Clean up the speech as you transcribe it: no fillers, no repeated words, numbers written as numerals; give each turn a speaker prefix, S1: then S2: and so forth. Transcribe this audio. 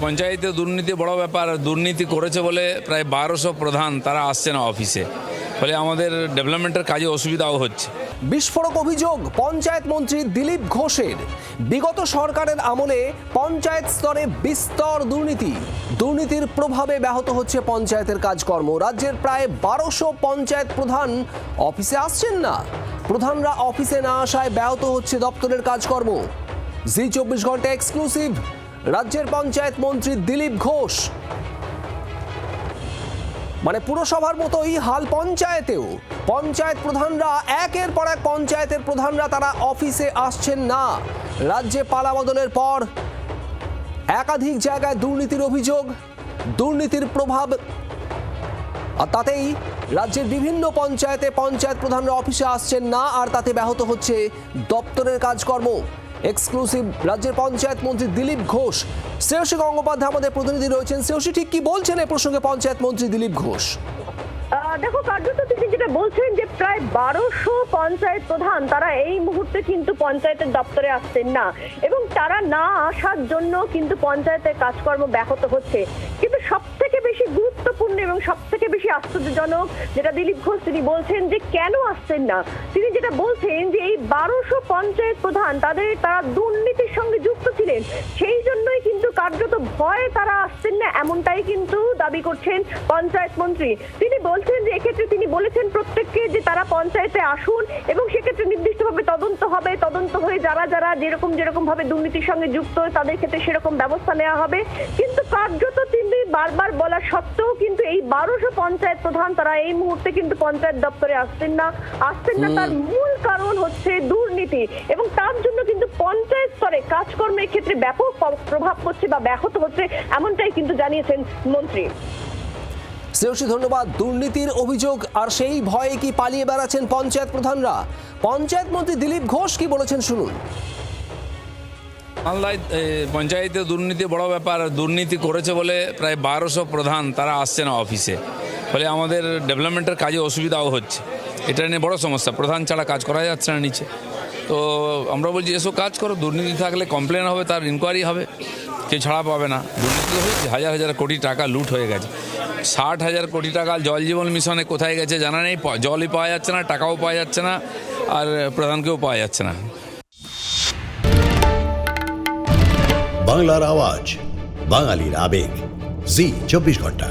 S1: পঞ্চায়েতে দুর্নীতি বড় ব্যাপার। দুর্নীতি করেছে বলে প্রায় 1200 প্রধান তারা আসছে না অফিসে, ফলে আমাদের ডেভেলপমেন্টের কাজে অসুবিধাও হচ্ছে।
S2: বিস্ফোরক অভিযোগ পঞ্চায়েত মন্ত্রী দিলীপ ঘোষের। বিগত সরকারের আমলে পঞ্চায়েত স্তরে বিস্তর দুর্নীতির প্রভাবে ব্যাহত হচ্ছে পঞ্চায়েতের কাজকর্ম। রাজ্যের প্রায় 1200 পঞ্চায়েত প্রধান অফিসে আসছেন না। প্রধানরা অফিসে না আসায় ব্যাহত হচ্ছে দপ্তরের কাজকর্ম। জি 24 ঘন্টা এক্সক্লুসিভ। রাজ্যের পঞ্চায়েত মন্ত্রী দিলীপ ঘোষ, মানে পুরসভার মতোই হাল পঞ্চায়েতেও। পঞ্চায়েত প্রধানরা একের পর এক পঞ্চায়েতের প্রধানরা তারা অফিসে আসছেন না। রাজ্যে পালাবদলের পর একাধিক জায়গায় দুর্নীতির অভিযোগ, দুর্নীতির প্রভাব, আর তাতেই রাজ্যের বিভিন্ন পঞ্চায়েতে পঞ্চায়েত প্রধানরা অফিসে আসছেন না, আর তাতে ব্যাহত হচ্ছে দপ্তরের কাজকর্ম। এক্সক্লুসিভ রাজ্যের পঞ্চায়েত মন্ত্রী দিলীপ ঘোষ। শ্রেয়সী গঙ্গোপাধ্যায় আমাদের প্রতিনিধি রয়েছেন। শ্রেয়সী, ঠিক কি বলছেন এই প্রসঙ্গে পঞ্চায়েত মন্ত্রী দিলীপ ঘোষ?
S3: দেখো, কার্যত তিনি যেটা বলছেন যে প্রায় 1200 পঞ্চায়েত প্রধান তারা এই মুহূর্তে কিন্তু পঞ্চায়েতের দপ্তরে আসছেন না, এবং তারা না আসার জন্য কিন্তু পঞ্চায়েতের কাজকর্ম ব্যাহত হচ্ছে। কিন্তু সব থেকে বেশি গুরুত্বপূর্ণ এবং সব থেকে বেশি আশ্চর্যজনক যেটা দিলীপ ঘোষ তিনি বলছেন যে কেন আসছেন না। তিনি যেটা বলছেন যে এই 1200 পঞ্চায়েত প্রধান তারা দুর্নীতির সঙ্গে যুক্ত ছিলেন, সেই জন্যই কিন্তু কার্যত ভয়ে তারা আসছেন না, এমনটাই কিন্তু দাবি করছেন পঞ্চায়েত মন্ত্রী। তিনি বলছেন যে এক্ষেত্রে তিনি বলেছেন প্রত্যেককে যে তারা পঞ্চায়েতে আসুন, এবং সেক্ষেত্রে নির্দিষ্টভাবে তদন্ত হবে, তদন্ত হয়ে যারা যেরকম ভাবে দুর্নীতির সঙ্গে যুক্ত তাদের ক্ষেত্রে সেরকম ব্যবস্থা নেওয়া হবে। কিন্তু কার্যত তিনি বারবার বলা সত্ত্বেও কিন্তু এই 1200 পঞ্চায়েত প্রধান তারা এই মুহূর্তে কিন্তু পঞ্চায়েত দপ্তরে আসছেন না। তার মূল কারণ হচ্ছে দুর্নীতি, এবং তার জন্য কিন্তু পঞ্চায়েত স্তরে কাজকর্মের ক্ষেত্রে ব্যাপক প্রভাব পড়ছে বা ব্যাহত হচ্ছে, এমনটাই কিন্তু জানিয়েছেন মন্ত্রী।
S2: শ্রেয়সী, ধন্যবাদ। দুর্নীতির অভিযোগ আর সেই ভয়ে কি পালিয়ে বেড়াচ্ছেন পঞ্চায়েত প্রধানরা? পঞ্চায়েত মন্ত্রী দিলীপ ঘোষ কি বলেছেন শুনুন।
S1: মালদায় পঞ্চায়েতে দুর্নীতি বড় ব্যাপার। দুর্নীতি করেছে বলে প্রায় 1200 প্রধান তারা আসছে না অফিসে, ফলে আমাদের ডেভেলপমেন্টের কাজে অসুবিধাও হচ্ছে। এটা নিয়ে বড় সমস্যা। প্রধান ছাড়া কাজ করা যাচ্ছে না নিচে। তো আমরা বলছি এসব কাজ করো, দুর্নীতি থাকলে কমপ্লেন হবে, তার ইনকোয়ারি হবে, কেউ ছাড়া পাবে না। দুর্নীতি হয়েছে, হাজার হাজার কোটি টাকা লুট হয়ে গেছে। 60,000 কোটি টাকা জল জীবন মিশনে কোথায় গেছে জানা নেই। জলই পাওয়া যাচ্ছে না, টাকাও পাওয়া যাচ্ছে না, আর প্রধানকেও পাওয়া যাচ্ছে না।
S4: বাংলার আওয়াজ, বাঙালির আবেগ, জি 24 ঘন্টা।